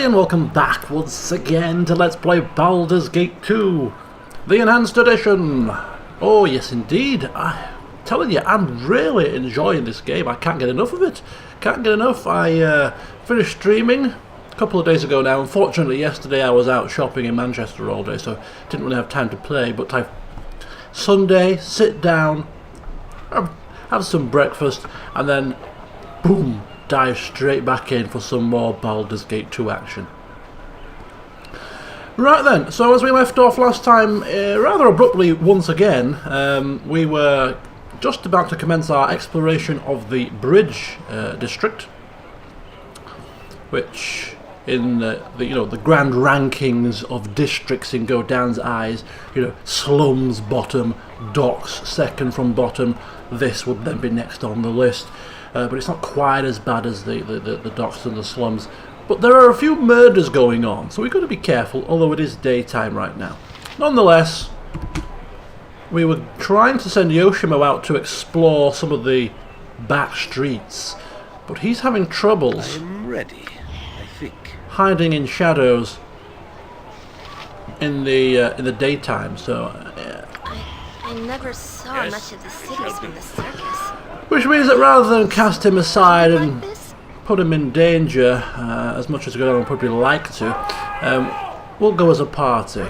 and welcome back once again to Let's Play Baldur's Gate 2, the Enhanced Edition. Oh yes indeed, I'm telling you, I'm really enjoying this game. I can't get enough of it. Can't get enough. I finished streaming a couple of days ago now. Unfortunately yesterday I was out shopping in Manchester all day, so didn't really have time to play, but Sunday, sit down, have some breakfast, and then boom, dive straight back in for some more Baldur's Gate 2 action. Right then, so as we left off last time, rather abruptly once again, we were just about to commence our exploration of the Bridge district, which in the grand rankings of districts in Godan's eyes, slums bottom, docks second from bottom. This would then be next on the list. But it's not quite as bad as the docks and the slums. But there are a few murders going on, so we've got to be careful, although it is daytime right now. Nonetheless, we were trying to send Yoshimo out to explore some of the back streets, but he's having troubles. I'm ready, I think. Hiding in shadows in the daytime, so... I never saw much of the cities from the circus. Which means that rather than cast him aside and put him in danger, as much as Godan would probably like to, we'll go as a party.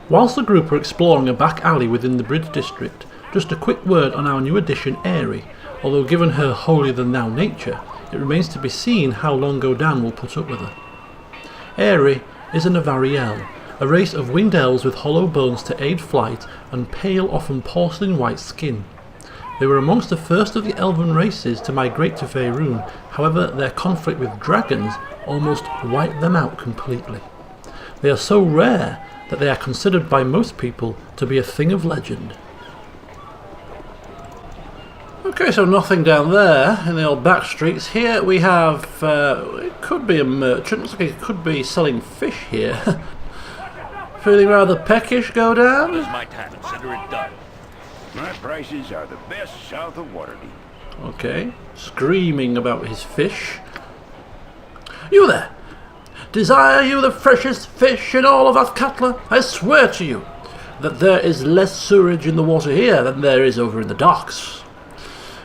Whilst the group are exploring a back alley within the Bridge district, just a quick word on our new addition, Aerie. Although given her holier-than-thou nature, it remains to be seen how long Godan will put up with her. Aerie is an Avariel, a race of winged elves with hollow bones to aid flight and pale, often porcelain-white skin. They were amongst the first of the elven races to migrate to Faerun, however their conflict with dragons almost wiped them out completely. They are so rare that they are considered by most people to be a thing of legend. Okay, so nothing down there in the old back streets. Here we have, it could be a merchant, looks like he could be selling fish here. Feeling rather peckish, Godan? What is my time? Consider it done. My prices are the best south of Waterdeep. Okay, screaming about his fish. You there! Desire you the freshest fish in all of Athkatla? I swear to you that there is less sewerage in the water here than there is over in the docks.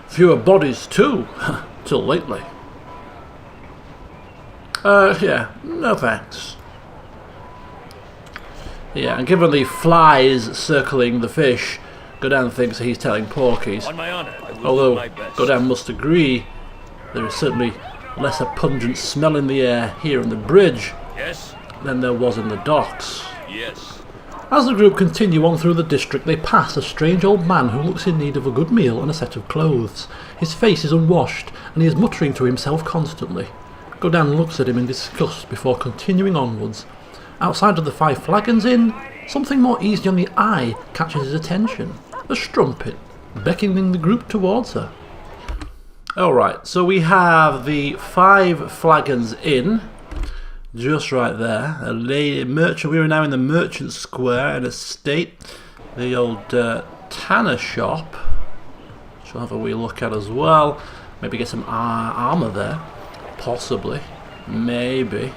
Fewer bodies too, till lately. Yeah, no thanks. Yeah, and given the flies circling the fish, Godan thinks he's telling porkies. On my honor, I will Although do my best. Godan must agree, there is certainly less a pungent smell in the air here in the Bridge Yes? than there was in the docks. Yes. As the group continue on through the district, they pass a strange old man who looks in need of a good meal and a set of clothes. His face is unwashed, and he is muttering to himself constantly. Godan looks at him in disgust before continuing onwards. Outside of the Five Flagons Inn, something more easy on the eye catches his attention. A strumpet, beckoning the group towards her. Alright, so we have the Five Flagons Inn, just right there. A lady merchant. We are now in the Merchant Square in a state. The old tanner shop, which we'll have a wee look at as well. Maybe get some armour there. Possibly. Maybe.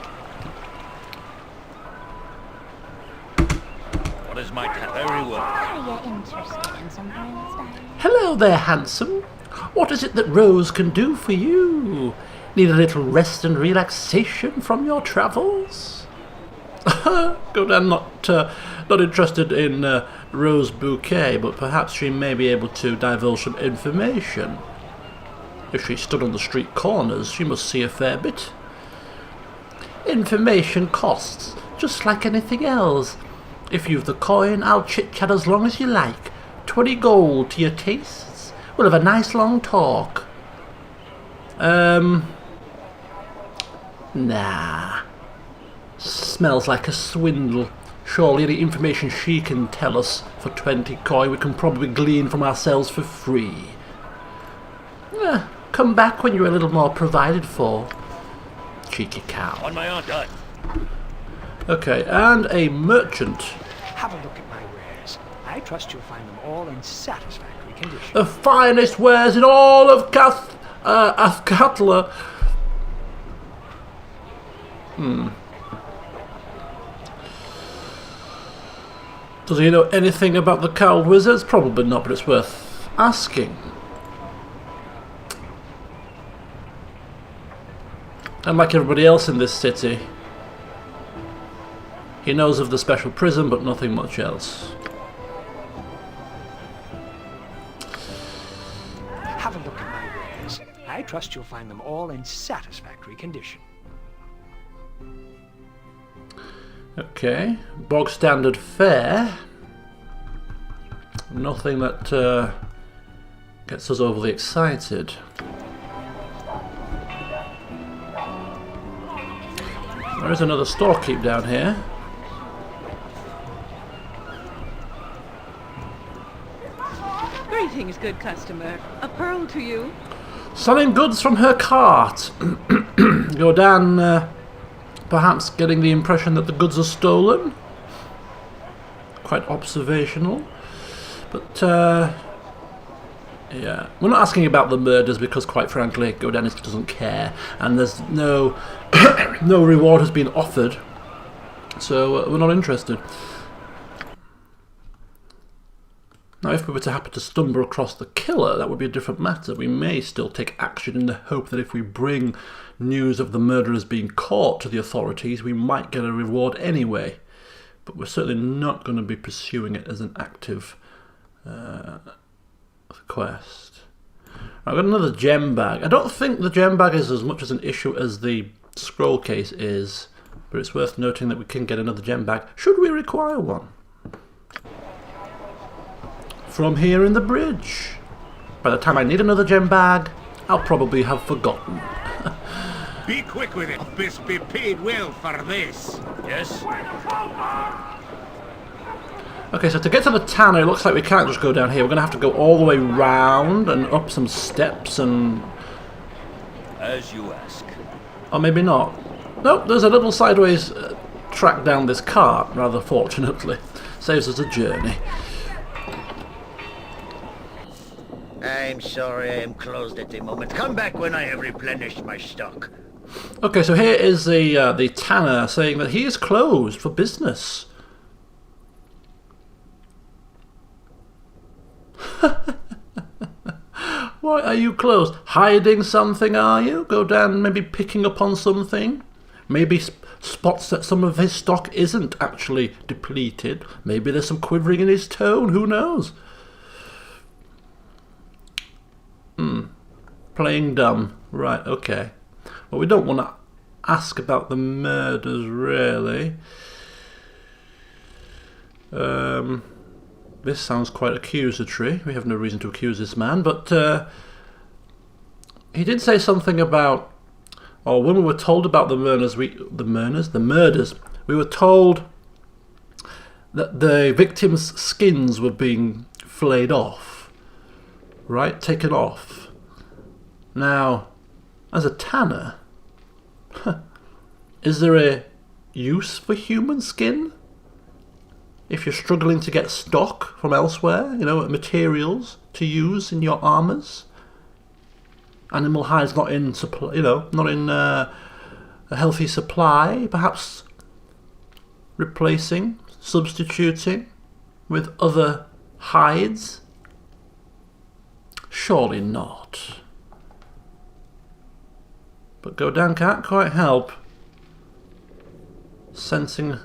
What is my time? Very well. Are you interested in some brainstorming? Hello there, handsome. What is it that Rose can do for you? Need a little rest and relaxation from your travels? Godan not interested in Rose Bouquet, but perhaps she may be able to divulge some information. If she stood on the street corners, she must see a fair bit. Information costs, just like anything else. If you've the coin, I'll chit-chat as long as you like. 20 gold to your tastes. We'll have a nice long talk. Nah. Smells like a swindle. Surely any information she can tell us for 20 coin we can probably glean from ourselves for free. Come back when you're a little more provided for. Cheeky cow. On my honor, done. Okay, and a merchant. Have a look at my wares. I trust you'll find them all in satisfactory condition. The finest wares in all of Athkatla. Does he know anything about the cowled wizards? Probably not, but it's worth asking. And like everybody else in this city, he knows of the special prison, but nothing much else. Have a look at my wares. I trust you'll find them all in satisfactory condition. Okay, bog standard fare. Nothing that gets us overly excited. There is another storekeep down here. Greetings, good customer. A pearl to you. Selling goods from her cart. Godan, perhaps getting the impression that the goods are stolen. Quite observational. But, yeah. We're not asking about the murders because, quite frankly, Godan doesn't care. And there's no no reward has been offered. So, we're not interested. Now, if we were to happen to stumble across the killer, that would be a different matter. We may still take action in the hope that if we bring news of the murderers being caught to the authorities, we might get a reward anyway. But we're certainly not going to be pursuing it as an active quest. I've got another gem bag. I don't think the gem bag is as much as an issue as the scroll case is, but it's worth noting that we can get another gem bag should we require one. From here in the bridge. By the time I need another gem bag, I'll probably have forgotten. Be quick with it. Best be paid well for this. Yes? Okay, so to get to the tanner, it looks like we can't just go down here. We're going to have to go all the way round and up some steps and... As you ask. Or maybe not. Nope, there's a little sideways track down this cart, rather fortunately. Saves us a journey. I'm sorry, I am closed at the moment. Come back when I have replenished my stock. Okay, so here is the tanner saying that he is closed for business. Why are you closed? Hiding something, are you? Godan maybe picking up on something? Maybe spots that some of his stock isn't actually depleted. Maybe there's some quivering in his tone, who knows? Playing dumb. Right, okay. Well, we don't want to ask about the murders, really. This sounds quite accusatory. We have no reason to accuse this man, but he did say something about, or when we were told about the murders, we were told that the victims' skins were being flayed off, right? Taken off. Now, as a tanner, is there a use for human skin? If you're struggling to get stock from elsewhere, you know, materials to use in your armors, animal hides not in supply, you know, not in a healthy supply, perhaps replacing, substituting with other hides? Surely not. But Godan can't quite help sensing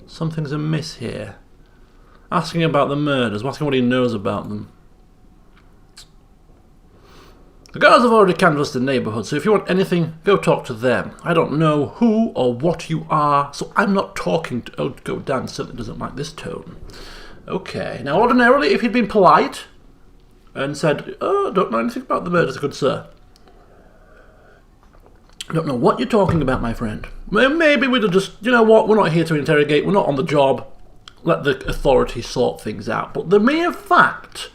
something's amiss here. Asking about the murders, asking what he knows about them. The guards have already canvassed the neighbourhood, so if you want anything, go talk to them. I don't know who or what you are, so I'm not talking to... Oh, Godan certainly doesn't like this tone. Okay, now ordinarily, if he'd been polite and said, oh, don't know anything about the murders, good sir. I don't know what you're talking about, my friend. Maybe we'd have just, you know what, we're not here to interrogate, we're not on the job. Let the authorities sort things out. But the mere fact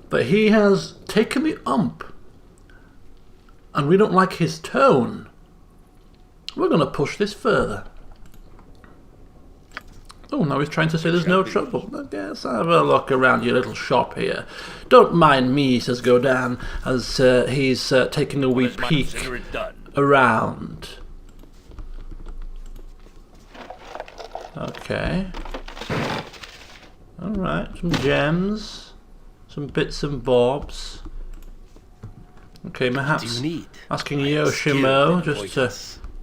that he has taken the ump and we don't like his tone, we're going to push this further. Oh, now he's trying to say there's no trouble. Yes, have a look around your little shop here. Don't mind me, says Godan, as he's taking a wee peek around. Okay. Alright, some gems. Some bits and bobs. Okay, perhaps asking Yoshimo just to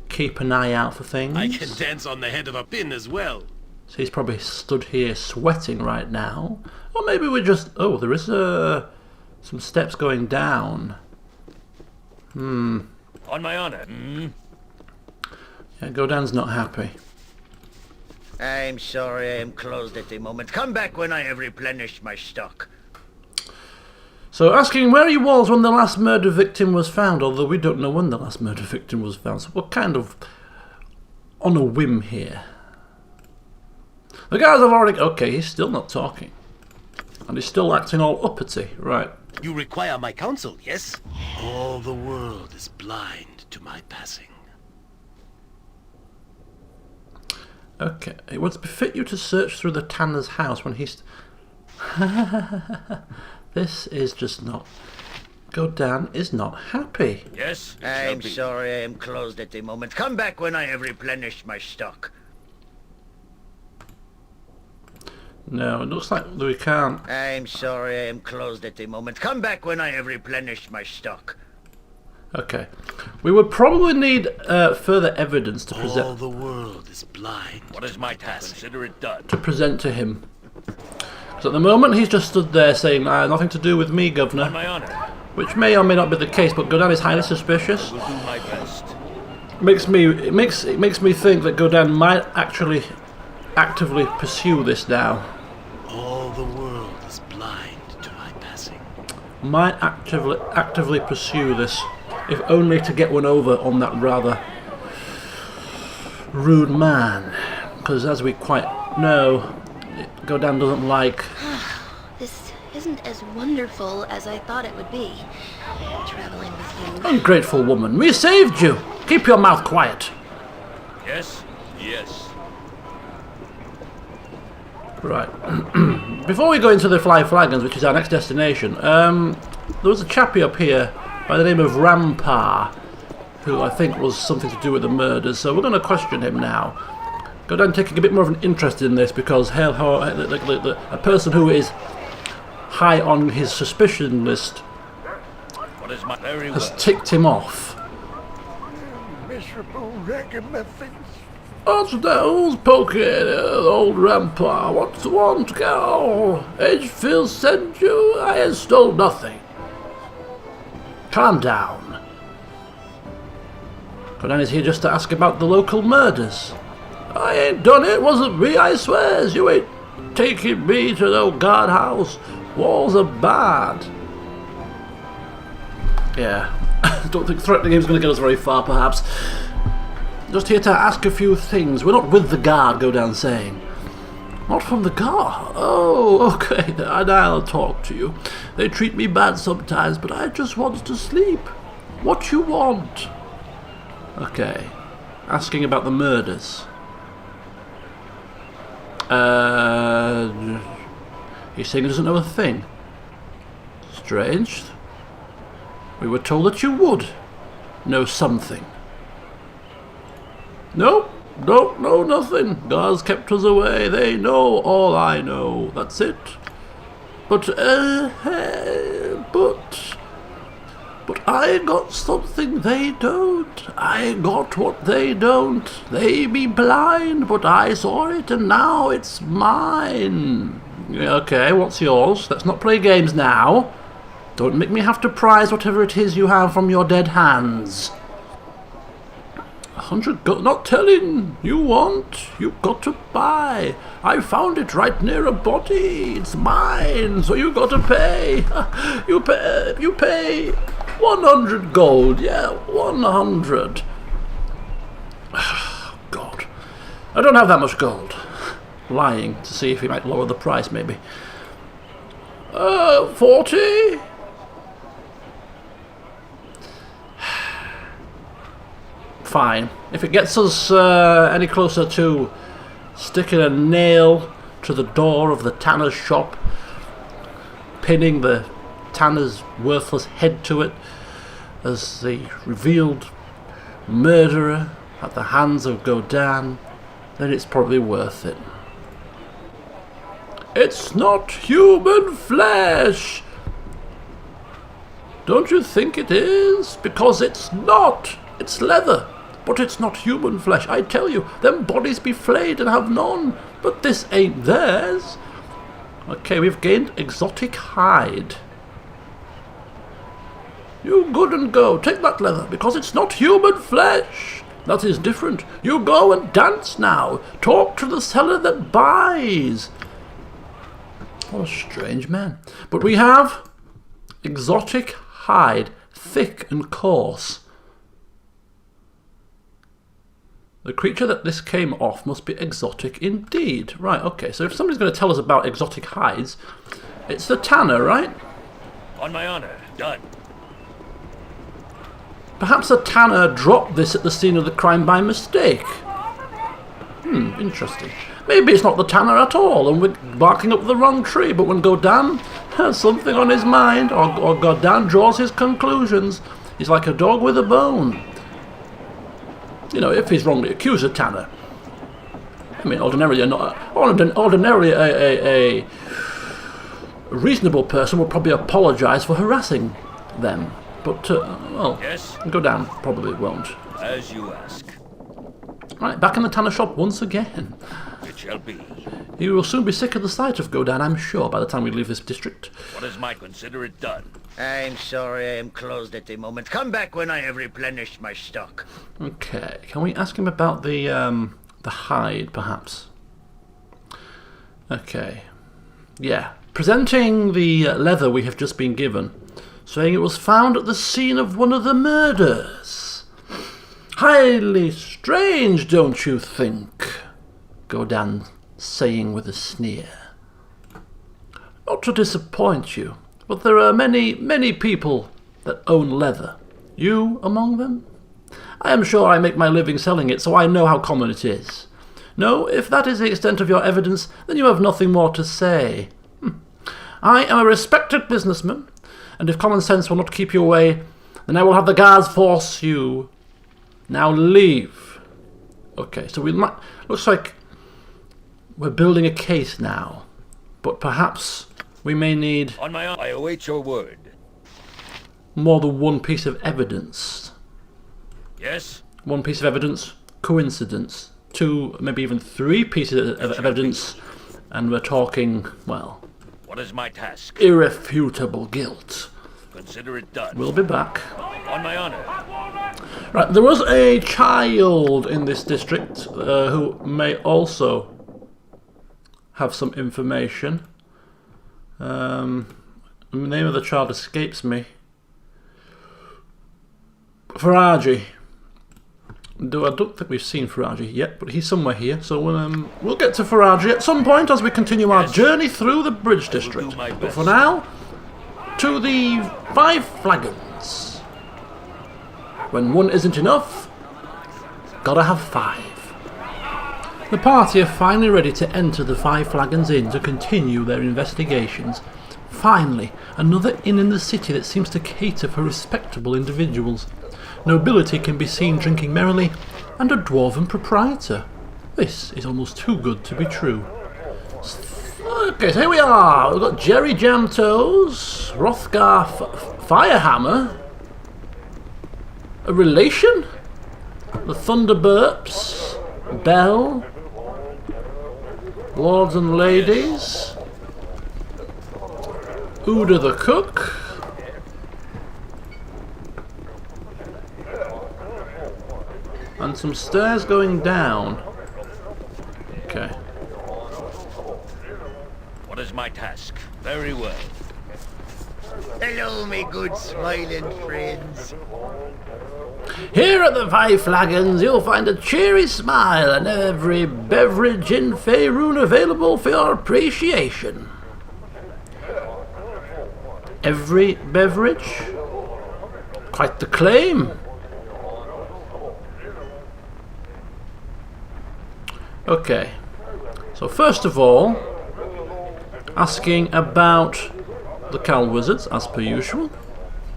keep an eye out for things. I can dance on the head of a pin as well. So he's probably stood here sweating right now. Or maybe we're just... Oh, there is some steps going down. On my honor. Yeah, Godan's not happy. I'm sorry I am closed at the moment. Come back when I have replenished my stock. So asking where he was when the last murder victim was found, although we don't know when the last murder victim was found. So we're kind of on a whim here. The guys have already... Okay, he's still not talking. And he's still acting all uppity. Right. You require my counsel, yes? All the world is blind to my passing. Okay. It would befit you to search through the Tanner's house when he's... This is just not... Godan is not happy. Yes? I'm sorry I am closed at the moment. Come back when I have replenished my stock. No, it looks like we can't. I'm sorry I am closed at the moment. Come back when I have replenished my stock. Okay. We would probably need further evidence to present... All the world is blind. What is my task? Consider it done. To present to him. So at the moment he's just stood there saying, nothing to do with me, Governor. On my honor. Which may or may not be the case, but Godan is highly suspicious. I will do my best. It makes me think that Godan might actually actively pursue this now. All the world is blind to my passing. Might actively pursue this, if only to get one over on that rather rude man. Because as we quite know, Godan doesn't like... This isn't as wonderful as I thought it would be, traveling with you. Ungrateful woman, we saved you! Keep your mouth quiet! Yes? Yes. Right. Before we go into the Fly Flagons, which is our next destination, there was a chappie up here by the name of Rampar, who I think was something to do with the murders, so we're going to question him now. Godan taking a bit more of an interest in this because a person who is high on his suspicion list What is my very has well? ticked him off. Miserable ragamuffins. What's those poking old Rampar? What's the want, girl? Edgefield sent you? I stole nothing. Calm down. Godan is here just to ask about the local murders. I ain't done it, wasn't me, I swears. You ain't taking me to no guardhouse. Walls are bad. Yeah, I don't think threatening him is going to get us very far, perhaps. Just here to ask a few things. We're not with the guard, Godan saying. Not from the guard? Oh, okay, and I'll talk to you. They treat me bad sometimes, but I just want to sleep. What you want? Okay. Asking about the murders. He's saying he doesn't know a thing. Strange. We were told that you would know something. Nope, nothing. Guards kept us away. They know all I know. That's it. But I got something they don't. I got what they don't. They be blind, but I saw it, and now it's mine. Okay, what's yours? Let's not play games now. Don't make me have to prize whatever it is you have from your dead hands. 100 gold, not telling. You want, you've got to buy. I found it right near a body. It's mine, so you got to pay. You pay 100 gold. Yeah, 100. God, I don't have that much gold. Lying to see if he might lower the price, maybe. 40. Fine. If it gets us any closer to sticking a nail to the door of the tanner's shop, pinning the tanner's worthless head to it as the revealed murderer at the hands of Godan, then it's probably worth it. It's not human flesh! Don't you think it is? Because it's not! It's leather, but it's not human flesh. I tell you, them bodies be flayed and have none, but this ain't theirs. Okay, we've gained exotic hide. You good and go, take that leather, because it's not human flesh. That is different. You go and dance now. Talk to the seller that buys. What a strange man. But we have exotic hide, thick and coarse. The creature that this came off must be exotic indeed. Right, okay, so if somebody's going to tell us about exotic hides, it's the tanner, right? On my honor. Done. Perhaps the tanner dropped this at the scene of the crime by mistake. Interesting. Maybe it's not the tanner at all, and we're barking up the wrong tree, but when Godan has something on his mind, or Godan draws his conclusions, he's like a dog with a bone. You know, if he's wrongly accused of tanner. I mean, ordinarily a reasonable person would probably apologise for harassing them. But, well, Yes? Godan probably won't. As you ask. Right, back in the tanner shop once again. It shall be. You will soon be sick of the sight of Godan, I'm sure, by the time we leave this district. What is my consider it done? I'm sorry I am closed at the moment. Come back when I have replenished my stock. Okay, can we ask him about the hide, perhaps? Okay. Yeah. Presenting the leather we have just been given, saying it was found at the scene of one of the murders. Highly strange, don't you think? Godan saying with a sneer. Not to disappoint you, but there are many, many people that own leather. You among them? I am sure I make my living selling it, so I know how common it is. No, if that is the extent of your evidence, then you have nothing more to say. I am a respected businessman, and if common sense will not keep you away, then I will have the guards force you. Now leave. Okay, so we might... Looks like we're building a case now, but perhaps we may need... On my honor, I await your word. more than one piece of evidence. Yes? One piece of evidence, coincidence. Two, maybe even three pieces of evidence, and we're talking, well... What is my task? irrefutable guilt. Consider it done. We'll be back. On my honor. Right, there was a child in this district who may also have some information. The name of the child escapes me. Faraji. I don't think we've seen Faraji yet, but he's somewhere here. So we'll get to Faraji at some point as we continue our journey through the Bridge District. do my But best. for now, to the 5 flagons. When one isn't enough, gotta have 5. The party are finally ready to enter the 5 flagons inn to continue their investigations. Finally, another inn in the city that seems to cater for respectable individuals. Nobility can be seen drinking merrily, and a dwarven proprietor. This is almost too good to be true. Okay, so here we are. We've got Jerry Jamtoes, Rothgar Firehammer, a relation, the Thunderburps, Bell, lords and ladies, Uda the cook, and some stairs going down. Okay. What is my task? Very well. Hello, me good smiling friends. Here at the 5 flagons, you'll find a cheery smile and every beverage in Faerun available for your appreciation. Every beverage? Quite the claim. Okay, so first of all, asking about the Cal Wizards, as per usual.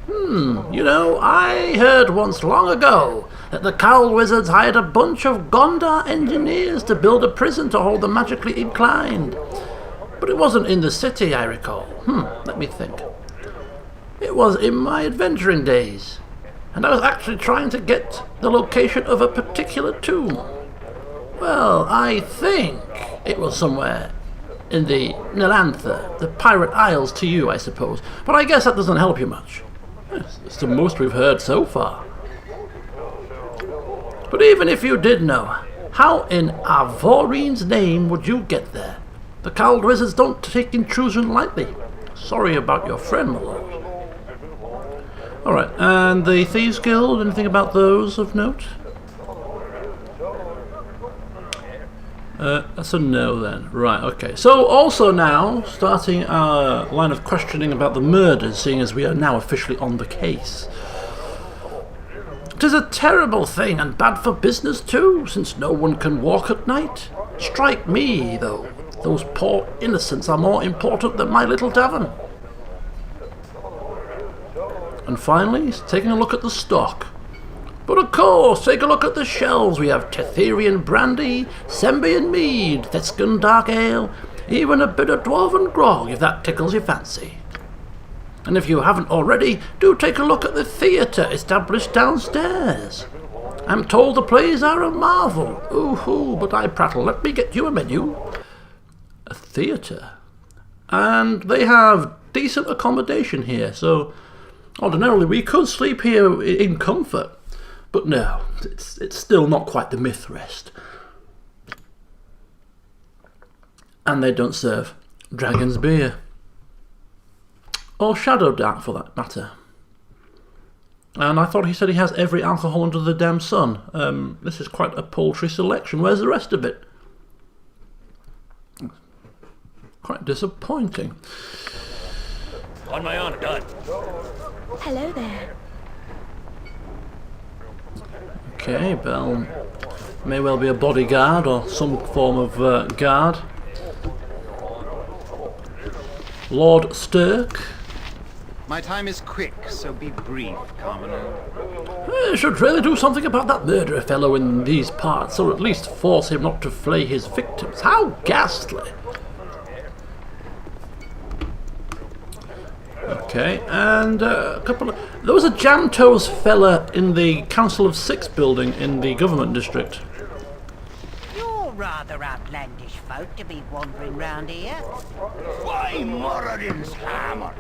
You know, I heard once long ago that the Cowl Wizards hired a bunch of Gondar engineers to build a prison to hold the magically inclined. But it wasn't in the city, I recall. Let me think. It was in my adventuring days, and I was actually trying to get the location of a particular tomb. Well, I think it was somewhere in the Nilantha, the Pirate Isles to you, I suppose. But I guess that doesn't help you much. It's the most we've heard so far. But even if you did know, how in Avorine's name would you get there? The Cowled Wizards don't take intrusion lightly. Sorry about your friend, my lord. Alright, and the Thieves Guild, anything about those of note? That's a no then. Right, okay. So also now, starting our line of questioning about the murders, seeing as we are now officially on the case. 'Tis a terrible thing, and bad for business too, since no one can walk at night. Strike me, though, those poor innocents are more important than my little tavern. And finally, he's taking a look at the stock. But of course, take a look at the shelves. We have Tetherian brandy, Sembian mead, Thescan dark ale, even a bit of dwarven grog, if that tickles your fancy. And if you haven't already, do take a look at the theatre established downstairs. I'm told the plays are a marvel. Ooh, but I prattle. Let me get you a menu. A theatre? And they have decent accommodation here, so ordinarily we could sleep here in comfort. But no, it's still not quite the myth rest. And they don't serve dragon's beer. Or shadow dark, for that matter. And I thought he said he has every alcohol under the damn sun. This is quite a paltry selection. Where's the rest of it? Quite disappointing. On my honor, done. Hello there. Okay, Bell may well be a bodyguard or some form of guard. Lord Stirk. My time is quick, so be brief, commoner. Should really do something about that murderer fellow in these parts, or at least force him not to flay his victims. How ghastly! Okay, and a couple of... There was a jam-toes fella in the Council of Six building in the government district. You're rather outlandish folk to be wandering round here. Why, Moradin's hammer?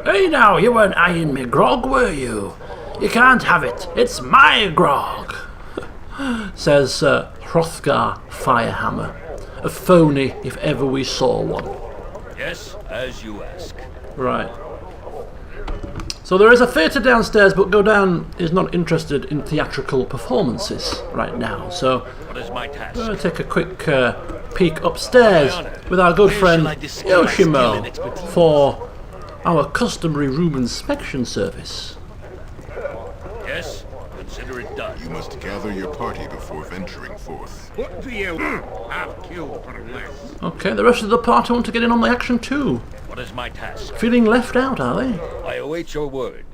Hey now, you weren't eyeing me grog, were you? You can't have it. It's my grog, says Hrothgar Firehammer. A phony, if ever we saw one. Yes, as you ask. Right. So there is a theatre downstairs, but Godan is not interested in theatrical performances right now. So What is my task? we're going to take a quick peek upstairs with our good friend Yoshimo for our customary room inspection service. Yes, consider it done. You must gather your party before venturing forth. What do you have killed for less? Okay, the rest of the party want to get in on the action too. What is my task? Feeling left out, are they? I await your word.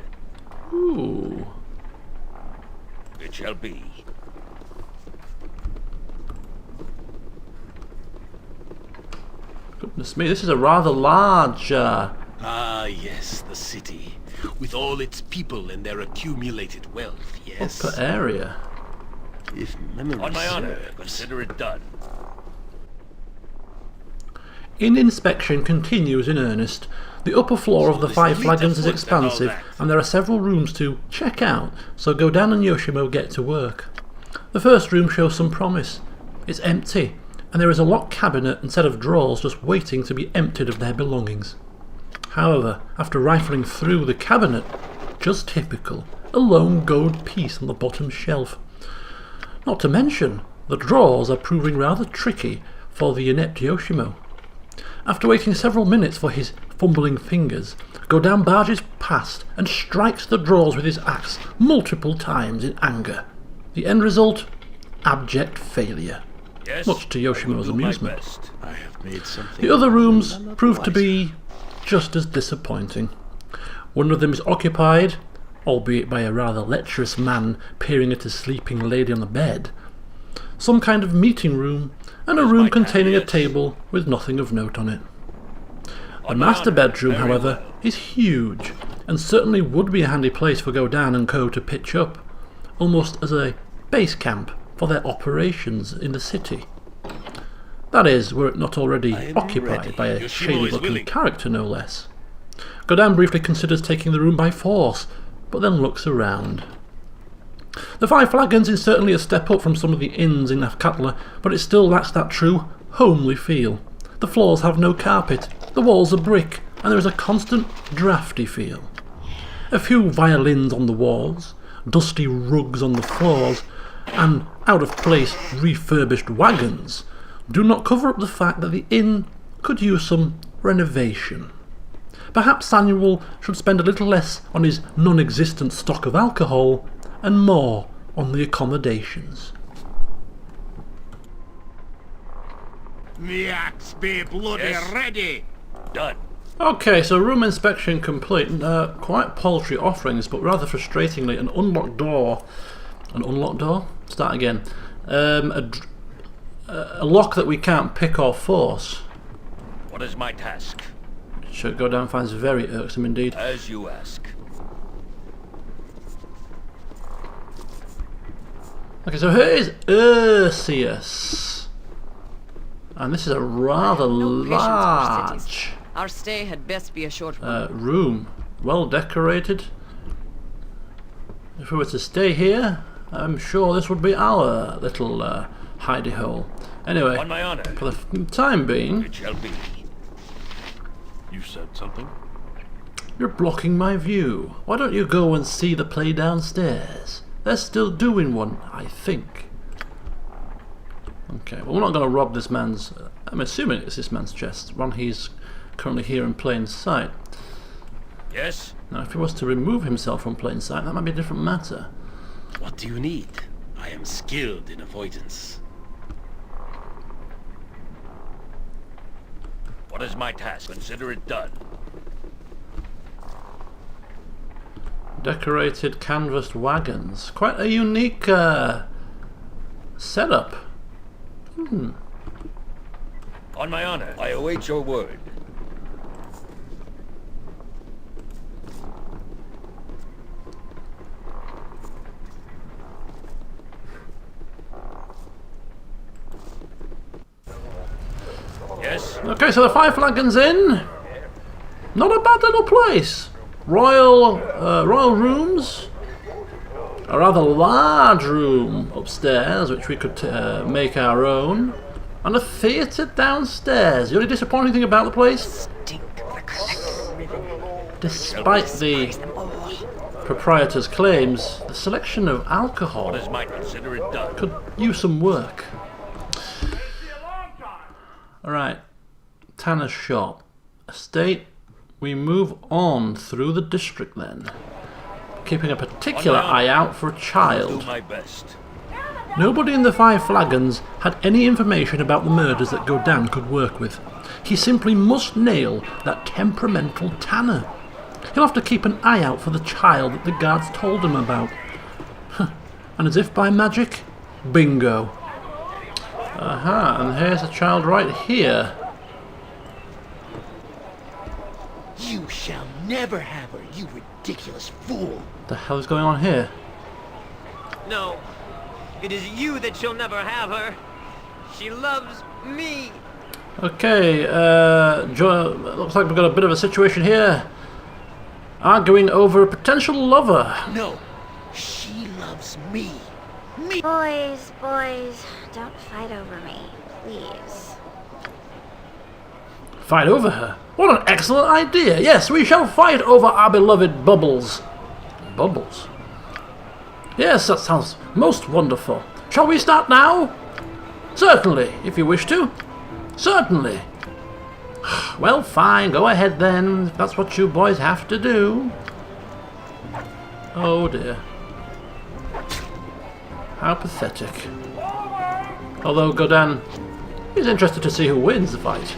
Ooh. It shall be. Goodness me, this is a rather large Ah, yes, the city. With all its people and their accumulated wealth, yes. upper area. If memory On my honor, serves. consider it done. In inspection continues in earnest. The upper floor of the Five Flagons is expansive, and there are several rooms to check out, so Godan and Yoshimo get to work. The first room shows some promise. It's empty, and there is a locked cabinet and set of drawers just waiting to be emptied of their belongings. However, after rifling through the cabinet, just typical, a lone gold piece on the bottom shelf. Not to mention, the drawers are proving rather tricky for the inept Yoshimo. After waiting several minutes for his fumbling fingers, Godan barges past and strikes the drawers with his axe multiple times in anger. The end result? Abject failure. Yes, Much to Yoshimo's I will do my amusement. best. I have made something. The other rooms none of proved to wiser. be just as disappointing. One of them is occupied, albeit by a rather lecherous man peering at a sleeping lady on the bed. Some kind of meeting room, and a room containing a table with nothing of note on it. The master bedroom, however, is huge, and certainly would be a handy place for Godan and co to pitch up, almost as a base camp for their operations in the city. That is, were it not already occupied by a shady-looking character, no less. Godan briefly considers taking the room by force, but then looks around. The Five Flagons is certainly a step up from some of the inns in Afkatla, but it still lacks that true, homely feel. The floors have no carpet, the walls are brick, and there is a constant drafty feel. A few violins on the walls, dusty rugs on the floors, and out-of-place refurbished wagons do not cover up the fact that the inn could use some renovation. Perhaps Samuel should spend a little less on his non-existent stock of alcohol and more on the accommodations. The axe be bloody ready! Done. Okay, so room inspection complete. Quite paltry offerings, but rather frustratingly, an unlocked door. An unlocked door? Start again. A lock that we can't pick or force. What is my task? Should Godan finds very irksome indeed. As you ask. Okay, so here is Ursius. And this is a rather large Our stay had best be a short one. room. Well decorated. If we were to stay here, I'm sure this would be our little hidey hole. Anyway, On my honor. for the time being, It shall be. You said something? you're blocking my view. Why don't you go and see the play downstairs? They're still doing one, I think. Okay, well, we're not going to rob this man's... I'm assuming it's this man's chest. One he's currently here in plain sight. Yes? Now, if he was to remove himself from plain sight, that might be a different matter. What do you need? I am skilled in avoidance. What is my task? Consider it done. Decorated canvassed wagons. Quite a unique setup. On my honor. I await your word. Yes? Okay, so the Five Flagons Inn. Not a bad little place. Royal rooms. A rather large room upstairs, which we could make our own. And a theatre downstairs. The only disappointing thing about the place, despite the proprietor's claims, the selection of alcohol What is mine? Consider it done. could use some work. Alright, Tanner's shop. Estate. We move on through the district then, keeping a particular eye out for a I'll child. do my best. Nobody in the Five Flagons had any information about the murders that Godan could work with. He simply must nail that temperamental Tanner. He'll have to keep an eye out for the child that the guards told him about. And as if by magic, bingo. Aha, and here's a child right here. You shall never have her, you ridiculous fool! What the hell is going on here? No, it is you that shall never have her. She loves me. Okay, looks like we've got a bit of a situation here. Arguing over a potential lover. No, she loves me. Me! Boys, don't fight over me, please. Fight over her? What an excellent idea! Yes, we shall fight over our beloved Bubbles. Bubbles? Yes, that sounds most wonderful. Shall we start now? Certainly, if you wish to. Certainly. Well, fine, go ahead then, if that's what you boys have to do. Oh dear. How pathetic. Although Godan is interested to see who wins the fight.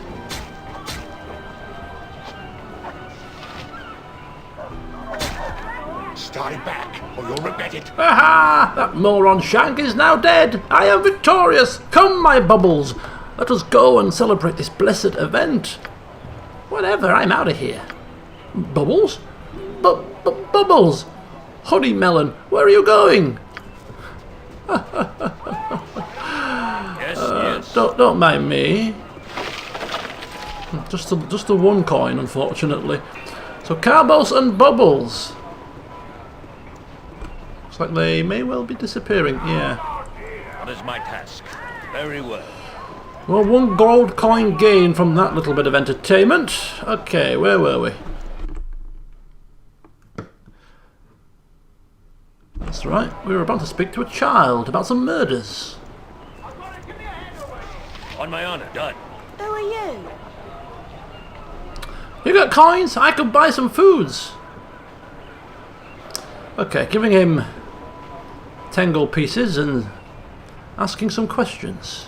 you'll regret it. Aha! That moron Shank is now dead! I am victorious! Come, my bubbles! Let us go and celebrate this blessed event. Whatever, I'm out of here. Bubbles? Bubbles! Honey Melon, where are you going? Yes. Don't mind me. Just the one coin, unfortunately. So Carbos and Bubbles. Looks like they may well be disappearing. Yeah. What is my task? Very well. Well, 1 gold coin gained from that little bit of entertainment. Okay, where were we? That's right, we were about to speak to a child about some murders. On my honor, done. Who are you? You got coins? I could buy some foods. Okay, giving him 10 gold pieces and asking some questions.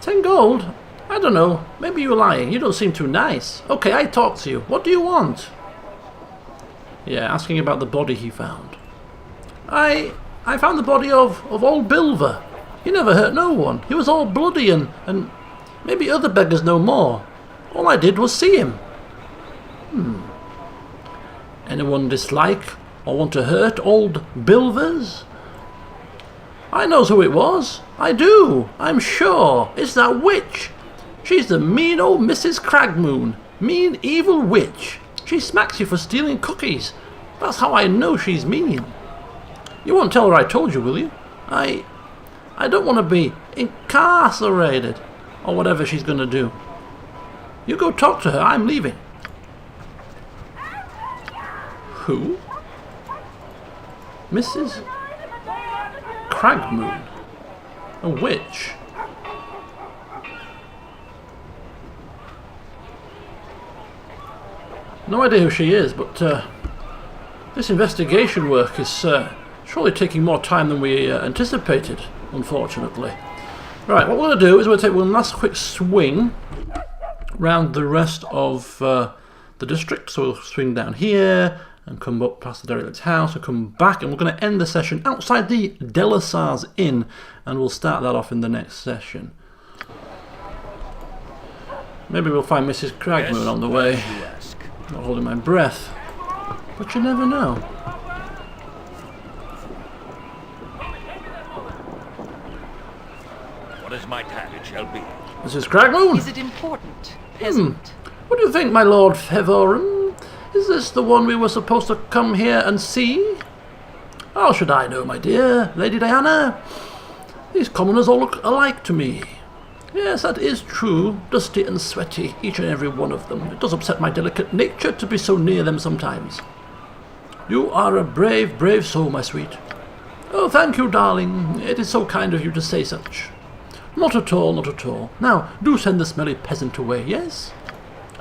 10 gold? I don't know. Maybe you're lying. You don't seem too nice. Okay, I talk to you. What do you want? Yeah, asking about the body he found. I found the body of old Bilver. He never hurt no one. He was all bloody and maybe other beggars know more. All I did was see him. Anyone dislike or want to hurt old Bilvers? I knows who it was. I do. I'm sure. It's that witch. She's the mean old Mrs. Cragmoon. Mean evil witch. She smacks you for stealing cookies. That's how I know she's mean. You won't tell her I told you, will you? I don't want to be incarcerated or whatever she's going to do. You go talk to her. I'm leaving. Who? Mrs. Cragmoon. A witch. No idea who she is, but this investigation work is surely taking more time than we anticipated, unfortunately. Right, what we're going to do is we'll take one last quick swing round the rest of the district. So we'll swing down here and come up past the derelict's house and come back, and we're going to end the session outside the Delasar's Inn, and we'll start that off in the next session. Maybe we'll find Mrs. Cragmoon on the way. Not holding my breath, but you never know. What is my task? It shall be. Mrs. Cragmoon? Is it important, peasant? What do you think, my Lord Fevorum? Is this the one we were supposed to come here and see? How should I know, my dear Lady Diana? These commoners all look alike to me. Yes, that is true. Dusty and sweaty, each and every one of them. It does upset my delicate nature to be so near them sometimes. You are a brave, brave soul, my sweet. Oh, thank you, darling. It is so kind of you to say such. Not at all, not at all. Now, do send the smelly peasant away, yes?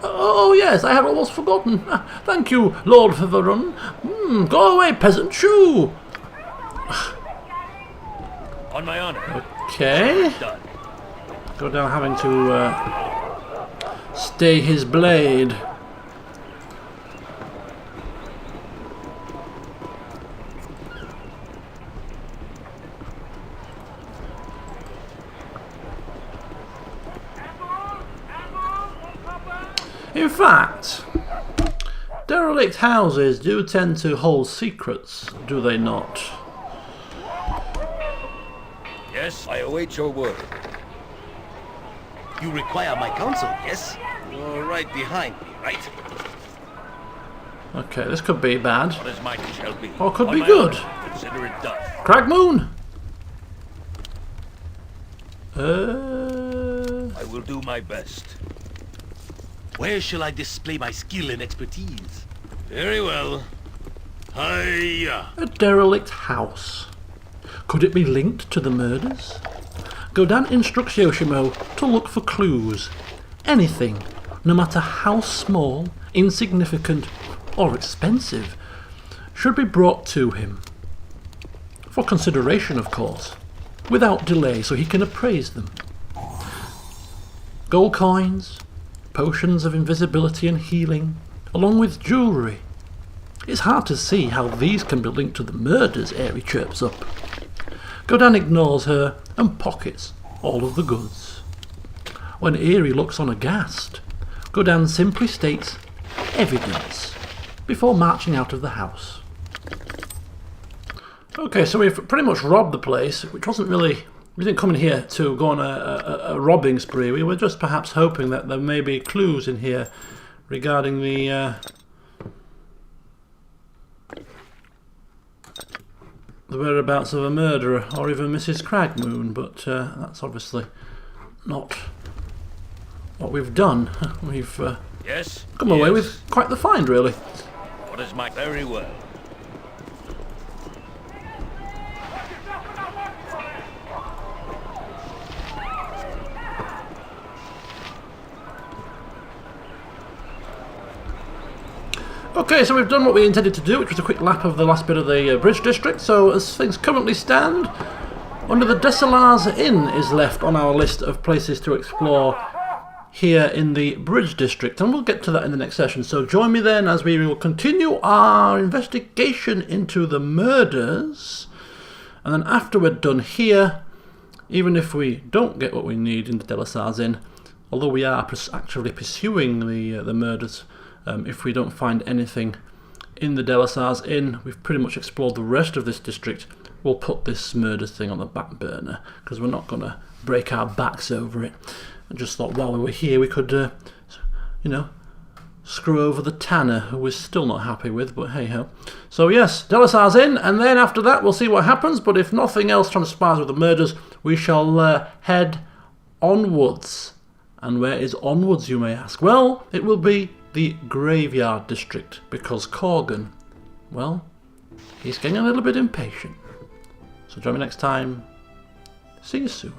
Oh, yes, I had almost forgotten. Thank you, Lord Feverun. Go away, peasant, shoo! On my honor. Okay. Done. Godan having to stay his blade. In fact, derelict houses do tend to hold secrets, do they not? Yes, I await your word. You require my counsel, yes? You're right behind me, right? Okay, this could be bad. What is mine shall be. Or could On be my good. honor, consider it done. Cragmoon! I will do my best. Where shall I display my skill and expertise? Very well. Hiya! A derelict house. Could it be linked to the murders? Godan instructs Yoshimo to look for clues. Anything, no matter how small, insignificant, or expensive, should be brought to him. For consideration, of course, without delay, so he can appraise them. Gold coins, potions of invisibility and healing, along with jewellery. It's hard to see how these can be linked to the murders, Airy chirps up. Godan ignores her and pockets all of the goods. When Airy looks on aghast, Godan simply states evidence before marching out of the house. Okay, so we've pretty much robbed the place, which wasn't really... We didn't come in here to go on a robbing spree. We were just perhaps hoping that there may be clues in here regarding the whereabouts of a murderer, or even Mrs. Cragmoon, but that's obviously not what we've done. We've Yes. come away with quite the find, really. What is my very well? Okay, so we've done what we intended to do, which was a quick lap of the last bit of the bridge district. So as things currently stand, under the Desalars Inn is left on our list of places to explore here in the bridge district, and we'll get to that in the next session. So join me then as we will continue our investigation into the murders, and then after we're done here, even if we don't get what we need in the Desalars Inn, although we are actively pursuing the murders, if we don't find anything in the Desalars Inn, we've pretty much explored the rest of this district. We'll put this murder thing on the back burner because we're not going to break our backs over it. I just thought while we were here we could, you know, screw over the tanner, who we're still not happy with, but hey ho. So yes, Desalars Inn, and then after that we'll see what happens, but if nothing else transpires with the murders, we shall head onwards. And where is onwards, you may ask? Well, it will be the graveyard district, because Corgan, well, he's getting a little bit impatient. So join me next time. See you soon.